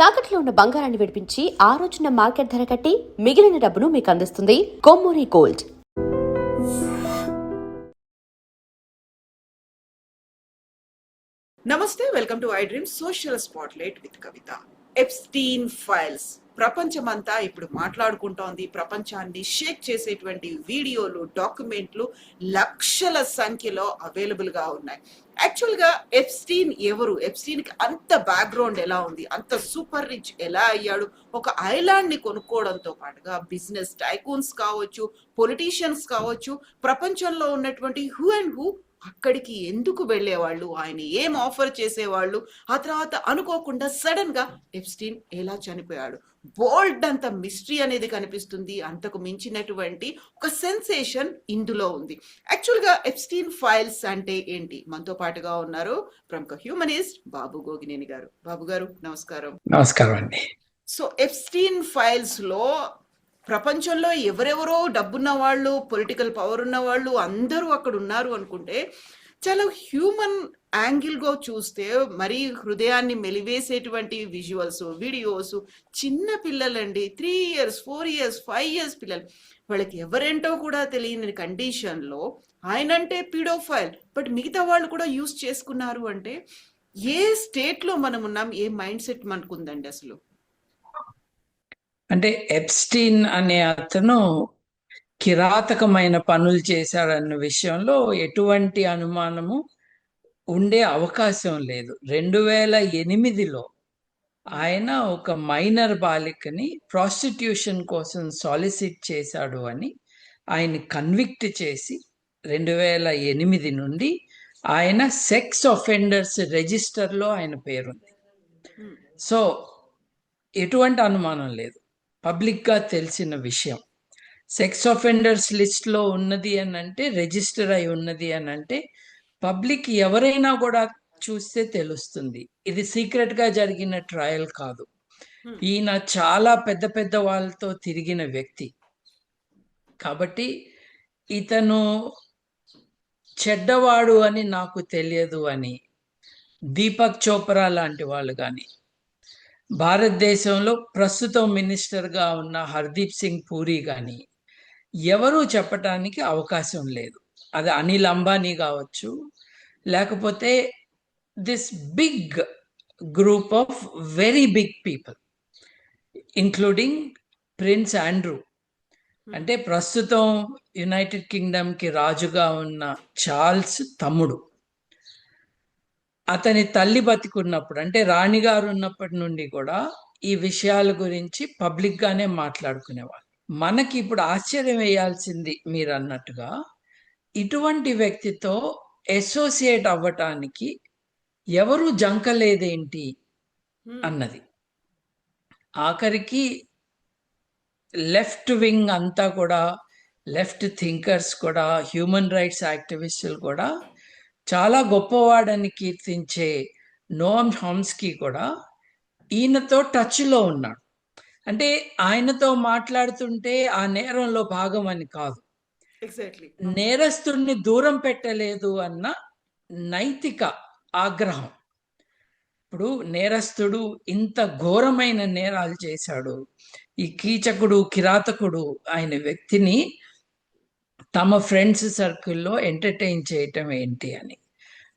తాకట్లో ఉన్న బంగారాన్ని విడిపించి ఆ రోజున మార్కెట్ ధర కట్టి మిగిలిన డబ్బును మీకు అందిస్తుంది కొమ్మూరి గోల్డ్. నమస్తే, welcome to I dream social spotlight with Kavitha. Epstein files ప్రపంచమంతా ఇప్పుడు మాట్లాడుకుంటోంది. ప్రపంచాన్ని షేక్ చేసేటువంటి వీడియోలు, డాక్యుమెంట్లు లక్షల సంఖ్యలో అవైలబుల్ గా ఉన్నాయి. యాక్చువల్ గా ఎప్స్టీన్ ఎవరు? ఎప్స్టీన్ కి అంత బ్యాక్గ్రౌండ్ ఎలా ఉంది? అంత సూపర్ రిచ్ ఎలా అయ్యాడు? ఒక ఐలాండ్ ని కొనుక్కోవడంతో పాటుగా బిజినెస్ టైకూన్స్ కావచ్చు, పొలిటీషియన్స్ కావచ్చు, ప్రపంచంలో ఉన్నటువంటి హూ అండ్ హూ అక్కడికి ఎందుకు వెళ్ళేవాళ్ళు, ఆయన ఏం ఆఫర్ చేసేవాళ్ళు, ఆ తర్వాత అనుకోకుండా సడన్ గా ఎప్స్టీన్ ఎలా చనిపోయాడు, బోల్డ్ అంత మిస్టరీ అనేది కనిపిస్తుంది. అంతకు మించినటువంటి ఒక సెన్సేషన్ ఇందులో ఉంది. యాక్చువల్ గా ఎప్స్టీన్ ఫైల్స్ అంటే ఏంటి? మనతో పాటుగా ఉన్నారు ప్రముఖ హ్యూమనిస్ట్ బాబు గోగినేని గారు. బాబు గారు నమస్కారం. నమస్కారం అండి. సో ఎప్స్టీన్ ఫైల్స్ లో ప్రపంచంలో ఎవరెవరో డబ్బున్న వాళ్ళు, పొలిటికల్ పవర్ ఉన్న వాళ్ళు అందరూ అక్కడ ఉన్నారు అనుకుంటే, చాలా హ్యూమన్ యాంగిల్గా చూస్తే మరీ హృదయాన్ని మెలివేసేటువంటి విజువల్స్, వీడియోస్. చిన్న పిల్లలండి, 3 years 4 years 5 years పిల్లలు, వాళ్ళకి ఎవరేంటో కూడా తెలియని కండిషన్లో ఆయనంటే పీడోఫైల్, బట్ మిగతా వాళ్ళు కూడా యూస్ చేసుకున్నారు అంటే ఏ స్టేట్లో మనం ఉన్నాం, ఏ మైండ్ సెట్ మనకు ఉందండి అసలు? అంటే ఎప్స్టీన్ అనే అతను కిరాతకమైన పనులు చేశాడన్న విషయంలో ఎటువంటి అనుమానము ఉండే అవకాశం లేదు. 2008లో ఆయన ఒక మైనర్ బాలికని ప్రాస్టిట్యూషన్ కోసం సాలిసిట్ చేశాడు అని ఆయన కన్విక్ట్ చేసి 2008 నుండి ఆయన సెక్స్ ఆఫెండర్స్ రిజిస్టర్లో ఆయన పేరుంది. సో ఎటువంటి అనుమానం లేదు, పబ్లిక్గా తెలిసిన విషయం. సెక్స్ ఆఫెండర్స్ లిస్ట్లో ఉన్నది అని అంటే, రిజిస్టర్ అయి ఉన్నది అని అంటే పబ్లిక్ ఎవరైనా కూడా చూస్తే తెలుస్తుంది. ఇది సీక్రెట్గా జరిగిన ట్రయల్ కాదు. ఈయన చాలా పెద్ద పెద్ద వాళ్ళతో తిరిగిన వ్యక్తి కాబట్టి ఇతను చెడ్డవాడు అని నాకు తెలియదు అని దీపక్ చోప్రా లాంటి వాళ్ళు కానీ, భారతదేశంలో ప్రస్తుతం మినిస్టర్గా ఉన్న హర్దీప్ సింగ్ పూరి కానీ ఎవరూ చెప్పటానికి అవకాశం లేదు. అది అనిల్ అంబానీ కావచ్చు, లేకపోతే this big group of very big people including Prince Andrew. అంటే ప్రస్తుతం యునైటెడ్ కింగ్డమ్కి రాజుగా ఉన్న చార్ల్స్ తమ్ముడు. అతని తల్లి బతికున్నప్పుడు, అంటే రాణిగారు ఉన్నప్పటి నుండి కూడా ఈ విషయాల గురించి పబ్లిక్గానే మాట్లాడుకునేవాళ్ళు. మనకి ఇప్పుడు ఆశ్చర్యం వేయాల్సింది మీరు అన్నట్టుగా ఇటువంటి వ్యక్తితో అసోసియేట్ అవ్వటానికి ఎవరు జంకలేదేంటి అన్నది. ఆఖరికి లెఫ్ట్ వింగ్ అంతా కూడా, లెఫ్ట్ థింకర్స్ కూడా, హ్యూమన్ రైట్స్ యాక్టివిస్టులు కూడా, చాలా గొప్పవాడని కీర్తించే నోమ్ హామ్స్కీ కూడా ఈయనతో టచ్లో ఉన్నాడు. అంటే ఆయనతో మాట్లాడుతుంటే ఆ నేరంలో భాగం అని కాదు, నేరస్తుడిని దూరం పెట్టలేదు అన్న నైతిక ఆగ్రహం. ఇప్పుడు నేరస్తుడు ఇంత ఘోరమైన నేరాలు చేశాడు, ఈ కీచకుడు, కిరాతకుడు అయిన వ్యక్తిని తమ ఫ్రెండ్స్ సర్కిల్లో ఎంటర్టైన్ చేయటం ఏంటి అని.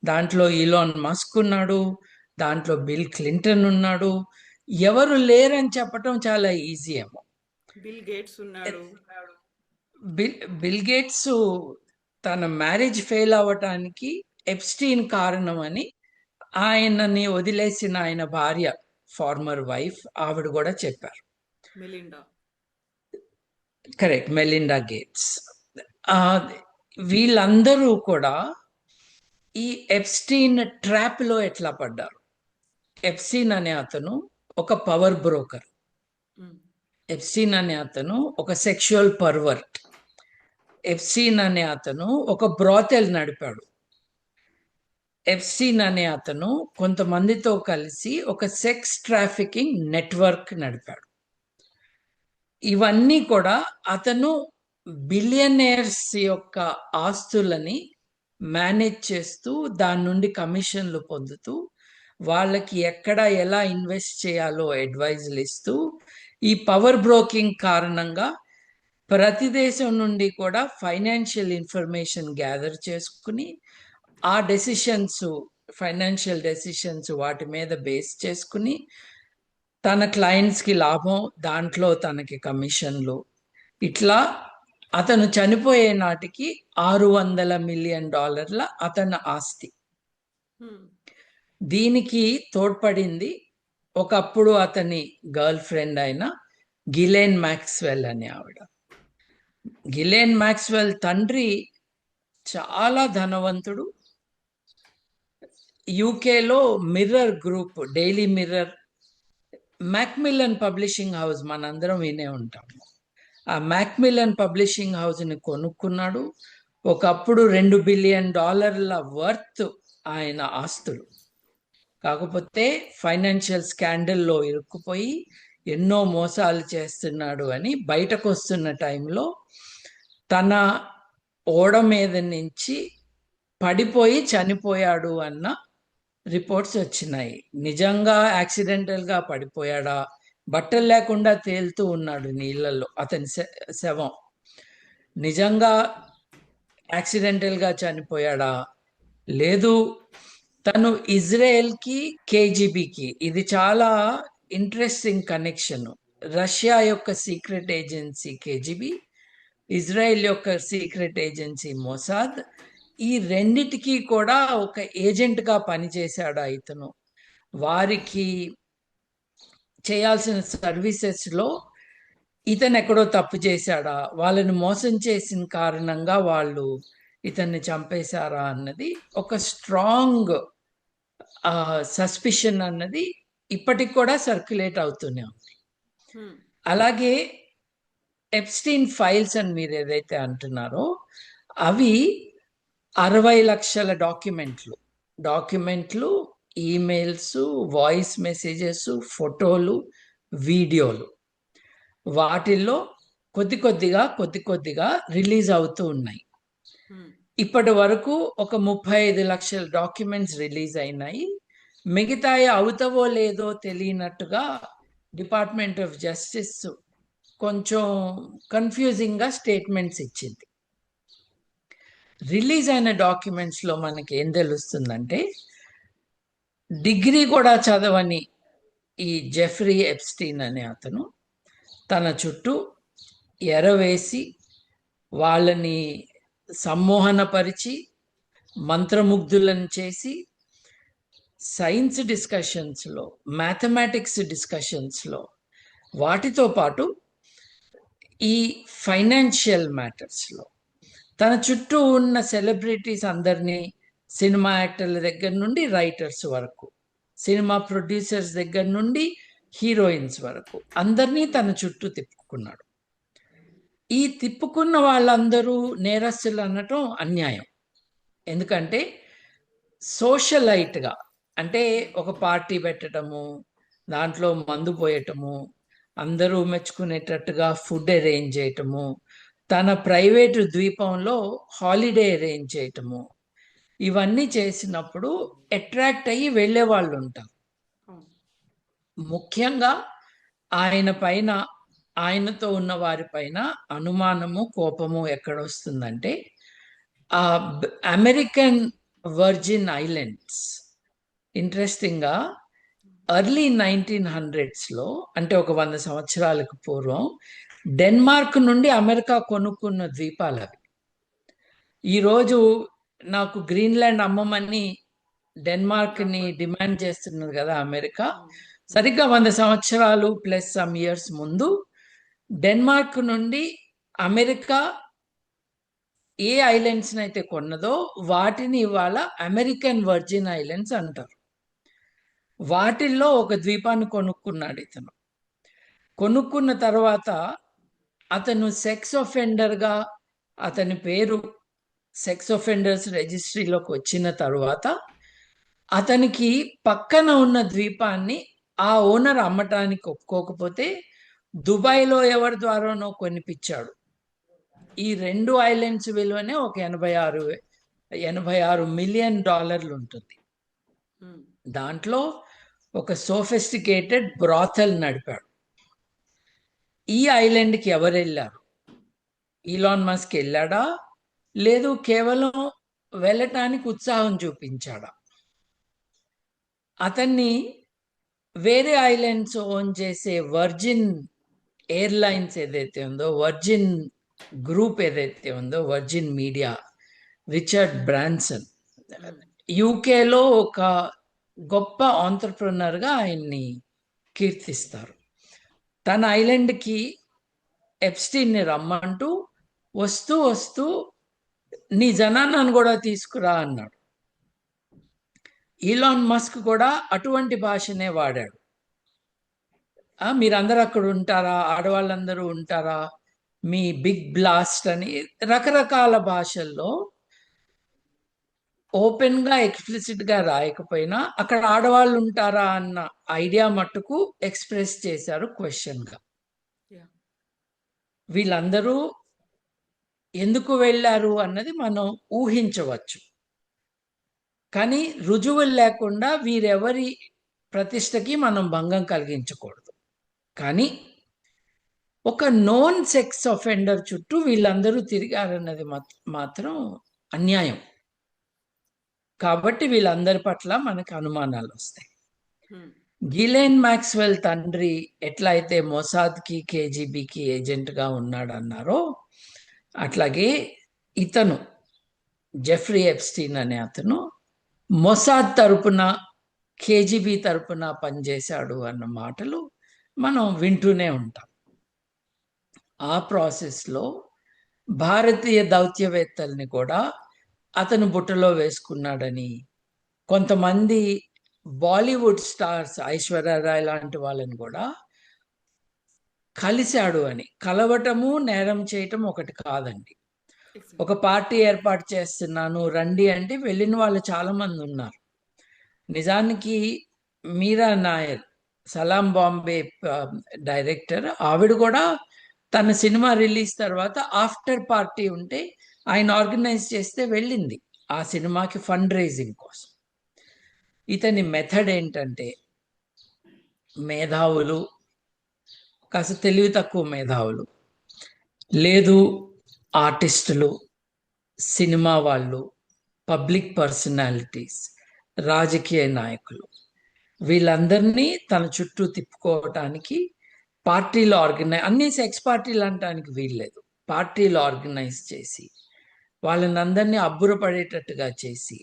దాంట్లో ఈలాన్ మస్క్ ఉన్నాడు, దాంట్లో బిల్ క్లింటన్ ఉన్నాడు. ఎవరు లేరని చెప్పటం చాలా ఈజీ ఏమో. బిల్ గేట్స్ ఉన్నాడు. బిల్ గేట్స్ తన మ్యారేజ్ ఫెయిల్ అవ్వటానికి ఎప్స్టీన్ కారణం అని ఆయనని వదిలేసిన ఆయన భార్య, ఫార్మర్ వైఫ్, ఆవిడ కూడా చెప్పారు. Correct, Melinda gates. వీళ్ళందరూ కూడా ఈ ఎప్స్టీన్ ట్రాప్లో ఎట్లా పడ్డారు? ఎప్స్టీన్ అనే అతను ఒక పవర్ బ్రోకర్. ఎప్స్టీన్ అనే అతను ఒక సెక్షువల్ పర్వర్ట్. ఎప్స్టీన్ అనే అతను ఒక బ్రాతెల్ నడిపాడు. ఎప్స్టీన్ అనే అతను కొంతమందితో కలిసి ఒక సెక్స్ ట్రాఫికింగ్ నెట్వర్క్ నడిపాడు. ఇవన్నీ కూడా అతను బిలియనేర్స్ యొక్క ఆస్తులని మేనేజ్ చేస్తూ, దాని నుండి కమిషన్లు పొందుతూ, వాళ్ళకి ఎక్కడ ఎలా ఇన్వెస్ట్ చేయాలో అడ్వైజులు ఇస్తూ ఈ పవర్ బ్రోకింగ్ కారణంగా ప్రతి దేశం నుండి కూడా ఫైనాన్షియల్ ఇన్ఫర్మేషన్ గ్యాదర్ చేసుకుని ఆ డెసిషన్స్, ఫైనాన్షియల్ డెసిషన్స్ వాటి మీద బేస్ చేసుకుని తన క్లయింట్స్కి లాభం, దాంట్లో తనకి కమిషన్లు, ఇట్లా అతను చనిపోయే నాటికి $600 మిలియన్ అతని ఆస్తి. దీనికి తోడ్పడింది ఒకప్పుడు అతని గర్ల్ ఫ్రెండ్ అయిన గిలెన్ మ్యాక్స్వెల్ అనే ఆవిడ. గిలెన్ మ్యాక్స్వెల్ తండ్రి చాలా ధనవంతుడు. యూకేలో Mirror Group, Daily Mirror, Macmillan publishing house మనందరం వినే ఉంటాము. ఆ మ్యాక్మిల్లన్ పబ్లిషింగ్ హౌస్ని కొనుక్కున్నాడు. ఒకప్పుడు $2 బిలియన్ వర్త్ ఆయన ఆస్తులు. కాకపోతే ఫైనాన్షియల్ స్కాండల్లో ఇరుక్కుపోయి ఎన్నో మోసాలు చేస్తున్నాడు అని బయటకు వస్తున్న టైంలో తన ఓడ మీద నుంచి పడిపోయి చనిపోయాడు అన్న రిపోర్ట్స్ వచ్చినాయి. నిజంగా యాక్సిడెంటల్గా పడిపోయాడా, బట్టలు లేకుండా తేలుతూ ఉన్నాడు నీళ్ళల్లో అతని శవం, నిజంగా యాక్సిడెంటల్గా చనిపోయాడా, లేదు తను ఇజ్రాయెల్కి కేజీబీకి, ఇది చాలా ఇంట్రెస్టింగ్ కనెక్షన్. రష్యా యొక్క సీక్రెట్ ఏజెన్సీ కేజీబీ, ఇజ్రాయెల్ యొక్క సీక్రెట్ ఏజెన్సీ మొసాద్, ఈ రెండిటికి కూడా ఒక ఏజెంట్గా పనిచేశాడు ఇతను. వారికి చేయాల్సిన సర్వీసెస్లో ఇతను ఎక్కడో తప్పు చేశాడా, వాళ్ళని మోసం చేసిన కారణంగా వాళ్ళు ఇతన్ని చంపేశారా అన్నది ఒక స్ట్రాంగ్ సస్పిషన్ అన్నది ఇప్పటికి కూడా సర్క్యులేట్ అవుతూనే ఉంది. అలాగే ఎప్స్టీన్ ఫైల్స్ అని మీరు ఏదైతే అంటున్నారో అవి 60 లక్షల డాక్యుమెంట్లు, ఈమెయిల్స్, వాయిస్ మెసేజెస్, ఫోటోలు, వీడియోలు, వాటిల్లో కొద్ది కొద్దిగా రిలీజ్ అవుతూ ఉన్నాయి. ఇప్పటి వరకు ఒక 35 లక్షల డాక్యుమెంట్స్ రిలీజ్ అయినాయి. మిగతాయి అవుతావో లేదో తెలియనట్టుగా డిపార్ట్మెంట్ ఆఫ్ జస్టిస్ కొంచెం కన్ఫ్యూజింగ్గా స్టేట్మెంట్స్ ఇచ్చింది. రిలీజ్ అయిన డాక్యుమెంట్స్లో మనకి ఏం తెలుస్తుందంటే, డిగ్రీ కూడా చదవని ఈ జెఫ్రీ ఎప్స్టీన్ అనే అతను తన చుట్టూ ఎరవేసి వాళ్ళని సమ్మోహనపరిచి మంత్రముగ్ధులను చేసి సైన్స్ డిస్కషన్స్లో, మ్యాథమెటిక్స్ డిస్కషన్స్లో, వాటితో పాటు ఈ ఫైనాన్షియల్ మ్యాటర్స్లో తన చుట్టూ ఉన్న సెలబ్రిటీస్ అందరినీ, సినిమా యాక్టర్ల దగ్గర నుండి రైటర్స్ వరకు, సినిమా ప్రొడ్యూసర్స్ దగ్గర నుండి హీరోయిన్స్ వరకు అందరినీ తన చుట్టూ తిప్పుకున్నాడు. ఈ తిప్పుకున్న వాళ్ళందరూ నేరస్తులు అనటం అన్యాయం. ఎందుకంటే సోషలైట్గా, అంటే ఒక పార్టీ పెట్టడము, దాంట్లో మందు పోయటము, అందరూ మెచ్చుకునేటట్టుగా ఫుడ్ అరేంజ్ చేయటము, తన ప్రైవేటు ద్వీపంలో హాలిడే అరేంజ్ చేయటము, ఇవన్నీ చేసినప్పుడు అట్రాక్ట్ అయ్యి వెళ్ళే వాళ్ళు ఉంటారు. ముఖ్యంగా ఆయన పైన, ఆయనతో ఉన్న వారి పైన అనుమానము, కోపము ఎక్కడొస్తుందంటే ఆ అమెరికన్ వర్జిన్ ఐలాండ్స్. ఇంట్రెస్టింగ్గా ఎర్లీ 1900s అంటే ఒక 100 సంవత్సరాలకు పూర్వం డెన్మార్క్ నుండి అమెరికా కొనుక్కున్న ద్వీపాలు అవి. ఈరోజు నాకు గ్రీన్లాండ్ అమ్మమని డెన్మార్క్ని డిమాండ్ చేస్తున్నది కదా అమెరికా. సరిగ్గా 100 సంవత్సరాలు ప్లస్ సమ్ ఇయర్స్ ముందు డెన్మార్క్ నుండి అమెరికా ఏ ఐలాండ్స్ని అయితే కొన్నదో వాటిని ఇవాళ అమెరికన్ వర్జిన్ ఐలాండ్స్ అంటారు. వాటిల్లో ఒక ద్వీపాన్ని కొనుక్కున్నాడు ఇతను. కొనుక్కున్న తర్వాత అతను సెక్స్ ఒఫెండర్గా, అతని పేరు సెక్స్ ఒఫెండర్స్ రిజిస్ట్రీలోకి వచ్చిన తర్వాత అతనికి పక్కన ఉన్న ద్వీపాన్ని ఆ ఓనర్ అమ్మటానికి ఒప్పుకోకపోతే దుబాయ్లో ఎవరి ద్వారానో కొనిపించాడు. ఈ 2 ఐలాండ్స్ విలువనే ఒక $86 మిలియన్ ఉంటుంది. దాంట్లో ఒక సోఫిస్టికేటెడ్ బ్రాథల్ నడిపాడు. ఈ ఐలాండ్కి ఎవరు వెళ్ళారు? ఈలాన్ మస్క్ వెళ్ళాడా, లేదు కేవలం వెళ్ళటానికి ఉత్సాహం చూపించాడా? అతన్ని వేరే ఐలాండ్స్ ఓన్ చేసే వర్జిన్ ఎయిర్లైన్స్ ఏదైతే ఉందో, వర్జిన్ గ్రూప్ ఏదైతే ఉందో, వర్జిన్ మీడియా, రిచర్డ్ బ్రాన్సన్, యూకేలో ఒక గొప్ప ఆంటర్ప్రినర్గా ఆయన్ని కీర్తిస్తారు. తన ఐలాండ్కి ఎప్స్టీన్ని రమ్మంటూ వస్తూ వస్తూ నీ జనాన్ని కూడా తీసుకురా అన్నాడు. ఈలాన్ మస్క్ కూడా అటువంటి భాషనే వాడాడు. మీరందరూ అక్కడ ఉంటారా, ఆడవాళ్ళందరూ ఉంటారా, మీ బిగ్ బ్లాస్ట్ అని రకరకాల భాషల్లో ఓపెన్గా ఎక్స్ప్లిసిట్గా రాయకపోయినా అక్కడ ఆడవాళ్ళు ఉంటారా అన్న ఐడియా మట్టుకు ఎక్స్ప్రెస్ చేశారు క్వశ్చన్గా. వీళ్ళందరూ ఎందుకు వెళ్ళారు అన్నది మనం ఊహించవచ్చు, కానీ రుజువులు లేకుండా వీరెవరి ప్రతిష్టకి మనం భంగం కలిగించకూడదు. కానీ ఒక నోన్ సెక్స్ అఫెండర్ చుట్టూ వీళ్ళందరూ తిరిగారన్నది మాత్రం అన్యాయం. కాబట్టి వీళ్ళందరి పట్ల మనకు అనుమానాలు వస్తాయి. గిలెన్ మ్యాక్స్వెల్ తండ్రి ఎట్లయితే మొసాద్కి, కేజీబీకి ఏజెంట్గా ఉన్నాడన్నారో, అట్లాగే ఇతను జెఫ్రీ ఎప్స్టీన్ అనే అతను మొసాద్ తరపున, కేజీబీ తరపున పనిచేశాడు అన్న మాటలు మనం వింటూనే ఉంటాం. ఆ ప్రాసెస్లో భారతీయ దౌత్యవేత్తల్ని కూడా అతను బుట్టలో వేసుకున్నాడని, కొంతమంది బాలీవుడ్ స్టార్స్, ఐశ్వర్యరాయ్ లాంటి వాళ్ళని కూడా కలిశాడు అని. కలవటము నేరం చేయటం ఒకటి కాదండి. ఒక పార్టీ ఏర్పాటు చేస్తున్నాను రండి అంటే వెళ్ళిన వాళ్ళు చాలా మంది ఉన్నారు. నిజానికి మీరా నాయర్, సలాం బాంబే డైరెక్టర్, ఆవిడ కూడా తన సినిమా రిలీజ్ తర్వాత ఆఫ్టర్ పార్టీ ఉంటే ఆయన ఆర్గనైజ్ చేస్తే వెళ్ళింది ఆ సినిమాకి ఫండ్ రైజింగ్ కోసం. ఇతని మెథడ్ ఏంటంటే, మేధావులు, కాస్త తెలివి తక్కువ మేధావులు, లేదు ఆర్టిస్టులు, సినిమా వాళ్ళు, పబ్లిక్ పర్సనాలిటీస్, రాజకీయ నాయకులు, వీళ్ళందరినీ తన చుట్టూ తిప్పుకోవటానికి పార్టీలు అన్ని సెక్స్ పార్టీలు అనటానికి వీల్లేదు, పార్టీలు ఆర్గనైజ్ చేసి వాళ్ళని అందరినీ అబ్బురపడేటట్టుగా చేసి,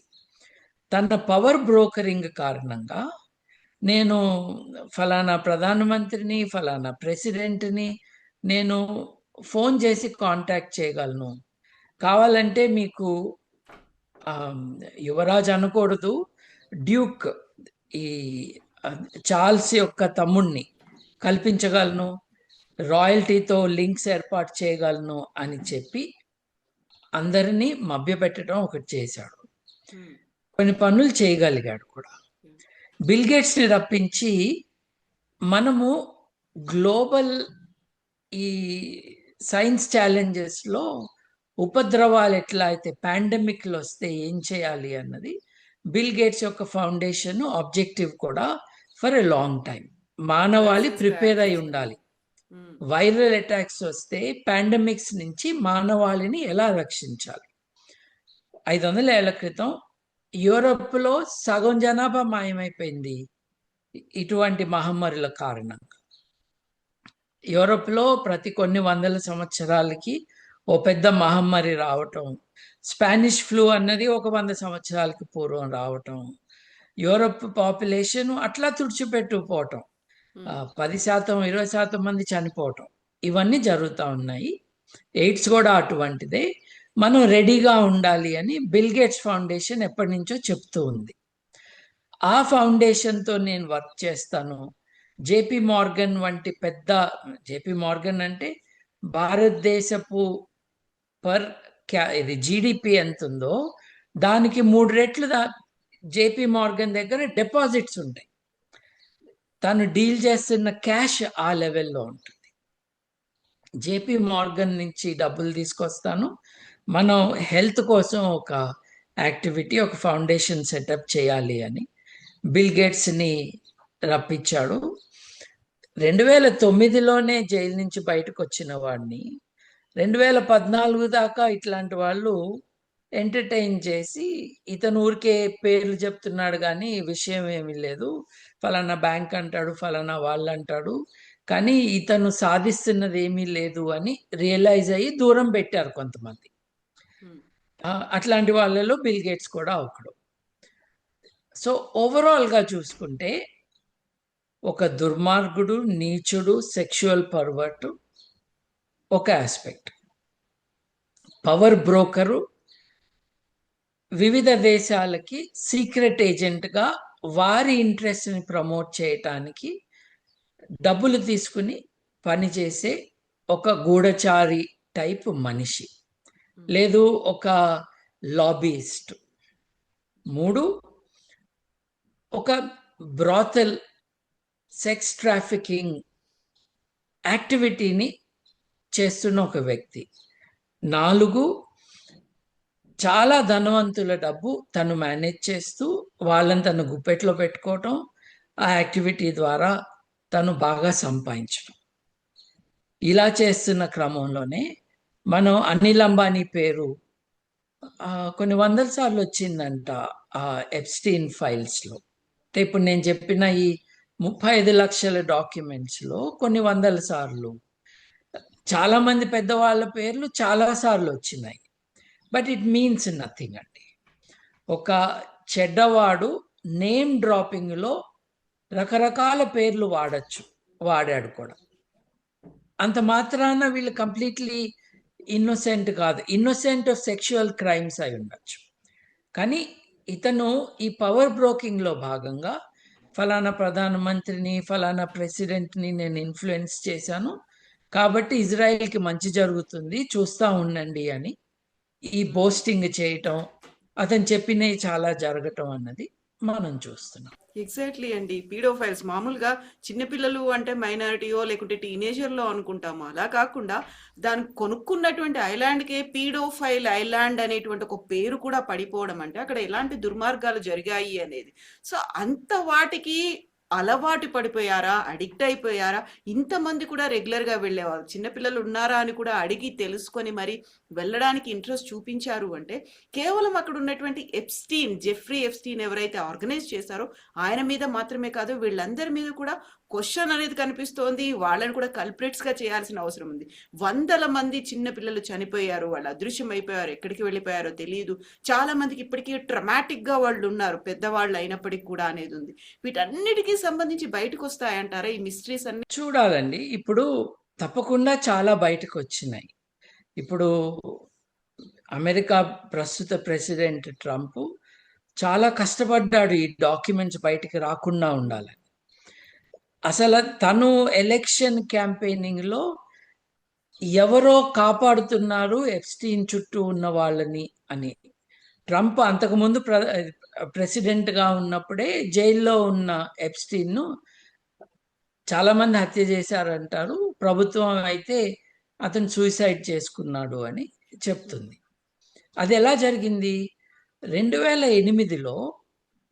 తన పవర్ బ్రోకరింగ్ కారణంగా నేను ఫలానా ప్రధానమంత్రిని, ఫలానా ప్రెసిడెంట్ని నేను ఫోన్ చేసి కాంటాక్ట్ చేయగలను, కావాలంటే మీకు యువరాజ్ అనకూడదు, డ్యూక్, ఈ చార్ల్స్ యొక్క తమ్ముణ్ణి కల్పించగలను, రాయల్టీతో లింక్స్ ఏర్పాటు చేయగలను అని చెప్పి అందరినీ మభ్యపెట్టడం ఒకటి చేశాడు. కొన్ని పనులు చేయగలిగాడు కూడా. బిల్ గేట్స్ని రప్పించి మనము గ్లోబల్ ఈ సైన్స్ ఛాలెంజెస్లో ఉపద్రవాలు ఎట్లా అయితే పాండమిక్లు వస్తే ఏం చేయాలి అన్నది బిల్ గేట్స్ యొక్క ఫౌండేషన్ ఆబ్జెక్టివ్ కూడా ఫర్ ఎ లాంగ్ టైం. మానవాళి ప్రిపేర్ అయి ఉండాలి. వైరల్ అటాక్స్ వస్తే పాండమిక్స్ నుంచి మానవాళిని ఎలా రక్షించాలి. 500 ఏళ్ల క్రితం యూరప్లో సగం జనాభా మాయమైపోయింది ఇటువంటి మహమ్మారుల కారణంగా. యూరప్లో ప్రతి కొన్ని వందల సంవత్సరాలకి ఓ పెద్ద మహమ్మారి రావటం, స్పానిష్ ఫ్లూ అన్నది ఒక 100 సంవత్సరాలకి పూర్వం రావటం, యూరప్ పాపులేషన్ అట్లా తుడిచిపెట్టుకుపోవటం, 10%, 20% మంది చనిపోవటం, ఇవన్నీ జరుగుతూ ఉన్నాయి. ఎయిడ్స్ కూడా అటువంటిదే. మనం రెడీగా ఉండాలి అని బిల్ గేట్స్ ఫౌండేషన్ ఎప్పటి నుంచో చెప్తూ ఉంది. ఆ ఫౌండేషన్తో నేను వర్క్ చేస్తాను. జేపీ మార్గన్ వంటి పెద్ద, జేపీ మార్గన్ అంటే భారతదేశపు ఇది జీడిపి ఎంత ఉందో దానికి 3 రెట్లు జేపీ మార్గన్ దగ్గర డిపాజిట్స్ ఉంటాయి. తను డీల్ చేస్తున్న క్యాష్ ఆ లెవెల్లో ఉంటుంది. జేపీ మార్గన్ నుంచి డబ్బులు తీసుకొస్తాను, మనం హెల్త్ కోసం ఒక యాక్టివిటీ, ఒక ఫౌండేషన్ సెటప్ చేయాలి అని బిల్ గేట్స్ని రప్పించాడు. 2009లోనే జైలు నుంచి బయటకు వచ్చిన వాడిని 2014 దాకా ఇట్లాంటి వాళ్ళు ఎంటర్టైన్ చేసి, ఇతను ఊరికే పేర్లు చెప్తున్నాడు కానీ విషయం ఏమీ లేదు, ఫలానా బ్యాంక్ అంటాడు, ఫలానా వాళ్ళు అంటాడు, కానీ ఇతను సాధిస్తున్నది ఏమీ లేదు అని రియలైజ్ అయ్యి దూరం పెట్టారు కొంతమంది. అట్లాంటి వాళ్ళలో బిల్ గేట్స్ కూడా ఒకడు. సో ఓవరాల్గా చూసుకుంటే ఒక దుర్మార్గుడు, నీచుడు, సెక్షువల్ పర్వర్ట్ ఒక ఆస్పెక్ట్. పవర్ బ్రోకరు, వివిధ దేశాలకి సీక్రెట్ ఏజెంట్గా వారి ఇంట్రెస్ట్ని ప్రమోట్ చేయటానికి డబ్బులు తీసుకుని పనిచేసే ఒక గూఢచారి టైప్ మనిషి, లేదు ఒక లాబీయిస్ట్. 3, ఒక బ్రాతల్ సెక్స్ ట్రాఫికింగ్ యాక్టివిటీని చేస్తున్న ఒక వ్యక్తి. 4, చాలా ధనవంతుల డబ్బు తను మేనేజ్ చేస్తూ వాళ్ళని తను గుప్పెట్లో పెట్టుకోవటం, ఆ యాక్టివిటీ ద్వారా తను బాగా సంపాదించడం. ఇలా చేస్తున్న క్రమంలోనే మనం అనిల్ అంబానీ పేరు కొన్ని వందల సార్లు వచ్చిందంట ఆ ఎప్స్టీన్ ఫైల్స్లో. ఇప్పుడు నేను చెప్పిన ఈ 35 లక్షల డాక్యుమెంట్స్లో కొన్ని వందల సార్లు, చాలా మంది పెద్దవాళ్ళ పేర్లు చాలా సార్లు వచ్చినాయి. బట్ ఇట్ మీన్స్ నథింగ్ అండి. ఒక చెడ్డవాడు నేమ్ డ్రాపింగ్లో రకరకాల పేర్లు వాడాడు కూడా. అంత మాత్రాన వీళ్ళు కంప్లీట్లీ ఇన్నోసెంట్ కాదు. ఇన్నోసెంట్ ఆఫ్ సెక్షువల్ క్రైమ్స్ అయి ఉండొచ్చు, కానీ ఇతను ఈ పవర్ బ్రోకింగ్లో భాగంగా ఫలానా ప్రధానమంత్రిని, ఫలానా ప్రెసిడెంట్ని నేను ఇన్ఫ్లుయెన్స్ చేశాను కాబట్టి ఇజ్రాయెల్కి మంచి జరుగుతుంది, చూస్తూ ఉండండి అని ఈ బోస్టింగ్ చేయటం, అతను చెప్పినవి చాలా జరగటం అన్నది మనం చూస్తున్నాం. ఎగ్జాక్ట్లీ అండి. పీడోఫైల్స్ మామూలుగా చిన్నపిల్లలు అంటే మైనారిటీయో లేకుంటే టీనేజర్లో అనుకుంటాము. అలా కాకుండా దాన్ని కొనుక్కున్నటువంటి ఐలాండ్కే పీడోఫైల్ ఐలాండ్ అనేటువంటి ఒక పేరు కూడా పడిపోవడం అంటే అక్కడ ఎలాంటి దుర్మార్గాలు జరిగాయి అనేది. సో అంత వాటికి అలవాటు పడిపోయారా, అడిక్ట్ అయిపోయారా? ఇంతమంది కూడా రెగ్యులర్గా వెళ్ళేవాళ్ళు. చిన్నపిల్లలు ఉన్నారా అని కూడా అడిగి తెలుసుకొని మరి వెళ్ళడానికి ఇంట్రెస్ట్ చూపించారు అంటే కేవలం అక్కడ ఉన్నటువంటి జెఫ్రీ ఎప్స్టీన్ ఎవరైతే ఆర్గనైజ్ చేశారో ఆయన మీద మాత్రమే కాదు, వీళ్ళందరి మీద కూడా క్వశ్చన్ అనేది కనిపిస్తోంది. వాళ్ళని కూడా కల్ప్రిట్స్గా చేయాల్సిన అవసరం ఉంది. వందల మంది చిన్న పిల్లలు చనిపోయారు, వాళ్ళు అదృశ్యం అయిపోయారు, ఎక్కడికి వెళ్ళిపోయారో తెలియదు. చాలా మందికి ఇప్పటికీ ట్రమాటిక్గా వాళ్ళు ఉన్నారు, పెద్దవాళ్ళు అయినప్పటికీ కూడా అనేది ఉంది. వీటన్నిటికీ సంబంధించి బయటకు వస్తాయంటారా ఈ మిస్టరీస్ అన్ని? చూడాలండి. ఇప్పుడు తప్పకుండా చాలా బయటకు వచ్చినాయి. ఇప్పుడు అమెరికా ప్రస్తుత ప్రెసిడెంట్ ట్రంప్ చాలా కష్టపడ్డాడు ఈ డాక్యుమెంట్స్ బయటికి రాకుండా ఉండాలని. అసలు తను ఎలక్షన్ క్యాంపెయినింగ్లో ఎవరో కాపాడుతున్నారు ఎప్స్టీన్ చుట్టూ ఉన్న వాళ్ళని అని. ట్రంప్ అంతకుముందు ప్రెసిడెంట్గా ఉన్నప్పుడే జైల్లో ఉన్న ఎప్స్టీన్ను చాలామంది హత్య చేశారంటారు, ప్రభుత్వం అయితే అతను సూసైడ్ చేసుకున్నాడు అని చెప్తుంది. అది ఎలా జరిగింది? 2008లో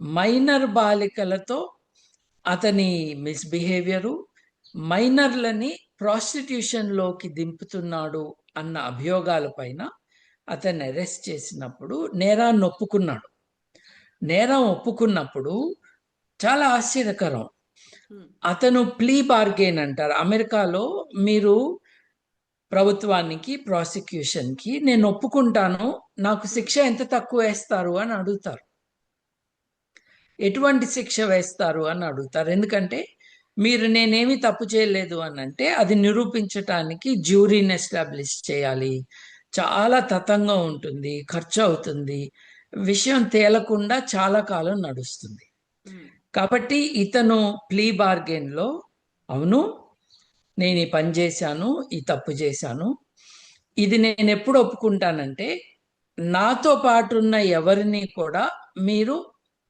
మైనర్ బాలికలతో అతని మిస్బిహేవియరు, మైనర్లని ప్రాస్టిట్యూషన్లోకి దింపుతున్నాడు అన్న అభియోగాల పైన అతన్ని అరెస్ట్ చేసినప్పుడు నేరాన్ని ఒప్పుకున్నాడు. నేరం ఒప్పుకున్నప్పుడు చాలా ఆశ్చర్యకరం, అతను ప్లీ బార్గెయిన్ అంటారు అమెరికాలో. మీరు ప్రభుత్వానికి, ప్రాసిక్యూషన్కి నేను ఒప్పుకుంటాను, నాకు శిక్ష ఎంత తక్కువ వేస్తారు అని అడుగుతారు. ఎటువంటి శిక్ష వేస్తారు అని అడుగుతారు. ఎందుకంటే మీరు నేనేమి తప్పు చేయలేదు అని అంటే అది నిరూపించటానికి జ్యూరీని ఎస్టాబ్లిష్ చేయాలి, చాలా తతంగం ఉంటుంది, ఖర్చు అవుతుంది, విషయం తేలకుండా చాలా కాలం నడుస్తుంది. కాబట్టి ఇతను ప్లీ బార్గెన్లో అవును నేను ఈ పని చేశాను, ఈ తప్పు చేశాను, ఇది నేను ఎప్పుడు ఒప్పుకుంటానంటే నాతో పాటు ఉన్న ఎవరిని కూడా మీరు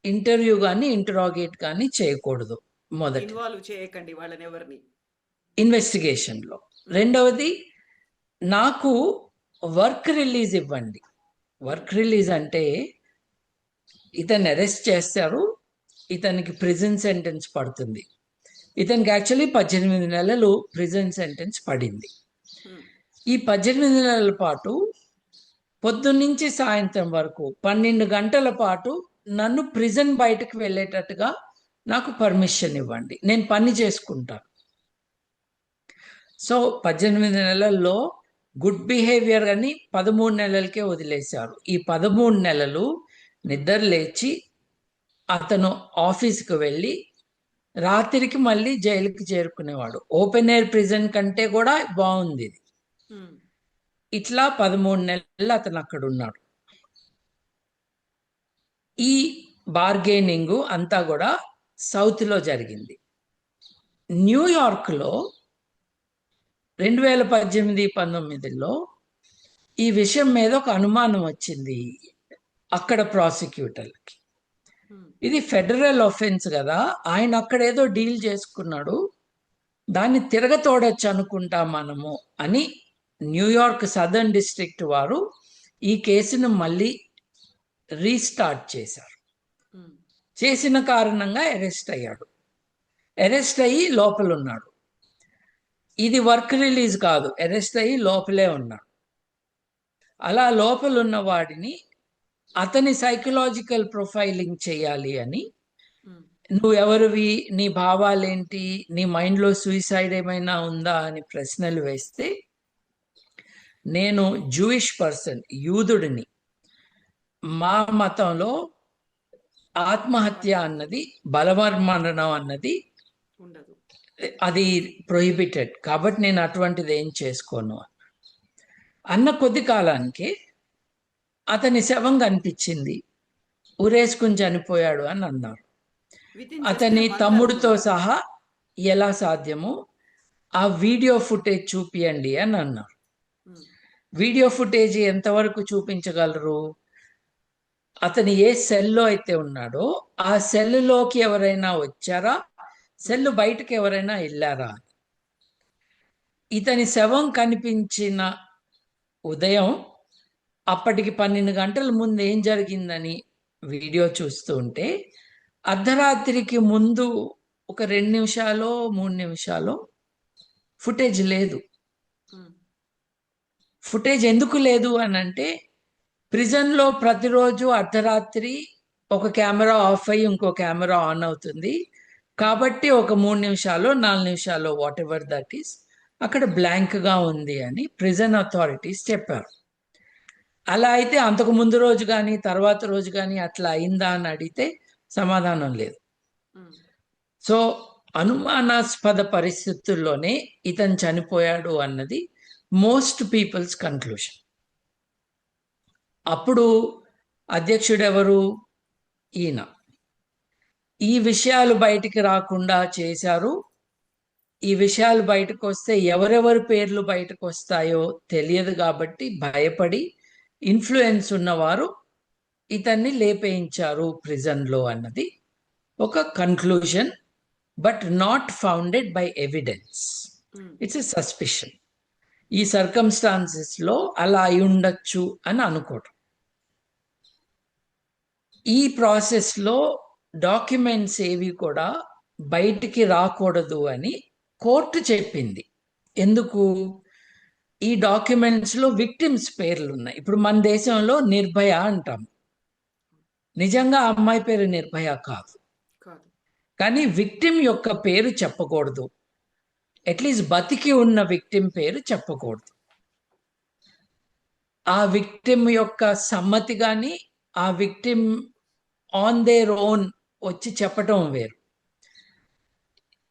ఇంటర్వ్యూ కానీ ఇంటరాగేట్ కానీ చేయకూడదు. మొదటి ఇన్వాల్వ్ చేయకండి వాళ్ళని ఎవరిని ఇన్వెస్టిగేషన్లో. రెండవది, నాకు వర్క్ రిలీజ్ ఇవ్వండి. వర్క్ రిలీజ్ అంటే ఇతన్ని అరెస్ట్ చేస్తారు, ఇతనికి ప్రిజన్ సెంటెన్స్ పడుతుంది. ఇతనికి యాక్చువల్లీ 18 నెలలు ప్రిజన్ సెంటెన్స్ పడింది. ఈ 18 నెలల పాటు పొద్దున్నుంచి సాయంత్రం వరకు 12 గంటల పాటు నన్ను ప్రిజన్ బయటకు వెళ్ళేటట్టుగా నాకు పర్మిషన్ ఇవ్వండి, నేను పని చేసుకుంటాను. సో 18 నెలల్లో గుడ్ బిహేవియర్ అని 13 నెలలకే వదిలేశారు. ఈ 13 నెలలు నిద్ర లేచి అతను ఆఫీస్కి వెళ్ళి రాత్రికి మళ్ళీ జైలుకి చేరుకునేవాడు. ఓపెన్ ఎయిర్ ప్రిజన్ కంటే కూడా బాగుంది ఇది. ఇట్లా 13 నెలలు అతను అక్కడ ఉన్నాడు. ఈ బార్గెనింగ్ అంతా కూడా సౌత్లో జరిగింది. న్యూయార్క్లో 2018-19లో ఈ విషయం మీద ఒక అనుమానం వచ్చింది అక్కడ ప్రాసిక్యూటర్లకి. ఇది ఫెడరల్ ఆఫెన్స్ కదా, ఆయన అక్కడ ఏదో డీల్ చేసుకున్నాడు, దాన్ని తిరగతోడొచ్చు అనుకుంటా మనము అని న్యూయార్క్ సదర్న్ డిస్ట్రిక్ట్ వారు ఈ కేసును మళ్ళీ రీస్టార్ట్ చేశారు. చేసిన కారణంగా అరెస్ట్ అయ్యాడు. అరెస్ట్ అయ్యి లోపల ఉన్నాడు. ఇది వర్క్ రిలీజ్ కాదు, అరెస్ట్ అయ్యి లోపలే ఉన్నాడు. అలా లోపల ఉన్న వాడిని అతని సైకలాజికల్ ప్రొఫైలింగ్ చేయాలి అని, నువ్వు ఎవరివి, నీ భావాలేంటి, నీ మైండ్లో సూసైడ్ ఏమైనా ఉందా అని ప్రశ్నలు వేస్తే, నేను జూయిష్ పర్సన్, యూదుడిని, మా మతంలో ఆత్మహత్య అన్నది, బలవన్మరణం అన్నది ఉండదు, అది ప్రొహిబిటెడ్, కాబట్టి నేను అటువంటిది ఏం చేసుకోను అన్న కొద్ది కాలానికి అతని శవం కనిపించింది, ఉరేసుకుని చనిపోయాడు అని అన్నారు. అతని తమ్ముడితో సహా ఎలా సాధ్యమో ఆ వీడియో ఫుటేజ్ చూపియండి అని అన్నారు. వీడియో ఫుటేజ్ ఎంతవరకు చూపించగలరు? అతను ఏ సెల్లో అయితే ఉన్నాడో ఆ సెల్లోకి ఎవరైనా వచ్చారా, సెల్ బయటకు ఎవరైనా వెళ్ళారా. ఇతని శవం కనిపించిన ఉదయం అప్పటికి 12 గంటల ముందు ఏం జరిగిందని వీడియో చూస్తూ ఉంటే, అర్ధరాత్రికి ముందు ఒక 2 నిమిషాలు 3 నిమిషాలు ఫుటేజ్ లేదు. ఫుటేజ్ ఎందుకు లేదు అని అంటే, ప్రిజన్లో ప్రతిరోజు అర్ధరాత్రి ఒక కెమెరా ఆఫ్ అయ్యి ఇంకో కెమెరా ఆన్ అవుతుంది. కాబట్టి ఒక 3 నిమిషాలు 4 నిమిషాలు వాట్ ఎవర్ దట్ ఈస్ అక్కడ బ్లాంక్గా ఉంది అని ప్రిజన్ అథారిటీస్ చెప్పారు. అలా అయితే అంతకు ముందు రోజు కానీ తర్వాత రోజు కానీ అట్లా అయిందా అని అడిగితే సమాధానం లేదు. సో అనుమానాస్పద పరిస్థితుల్లోనే ఇతను చనిపోయాడు అన్నది మోస్ట్ పీపుల్స్ కన్క్లూషన్. అప్పుడు అధ్యక్షుడు ఎవరు? ఈయన. ఈ విషయాలు బయటికి రాకుండా చేశారు. ఈ విషయాలు బయటకు వస్తే ఎవరెవరి పేర్లు బయటకు వస్తాయో తెలియదు కాబట్టి భయపడి ఇన్ఫ్లుయెన్స్ ఉన్నవారు ఇతన్ని లేపేయించారు ప్రిజన్లో అన్నది ఒక conclusion, but not founded by evidence. It's a suspicion. ఈ సర్కమ్స్టాన్సెస్లో అలా అయి ఉండొచ్చు అని అనుకోవటం. ఈ ప్రాసెస్లో డాక్యుమెంట్స్ ఏవి కూడా బయటికి రాకూడదు అని కోర్టు చెప్పింది. ఎందుకు? ఈ డాక్యుమెంట్స్లో విక్టిమ్స్ పేర్లు ఉన్నాయి. ఇప్పుడు మన దేశంలో నిర్భయ అంటాం, నిజంగా అమ్మాయి పేరు నిర్భయ కాదు, కానీ విక్టిమ్ యొక్క పేరు చెప్పకూడదు. అట్లీస్ట్ బతికి ఉన్న విక్టిమ్ పేరు చెప్పకూడదు. ఆ విక్టిమ్ యొక్క సమ్మతి కానీ ఆ విక్టిమ్ ఆన్ దేర్ ఓన్ వచ్చి చెప్పటం వేరు.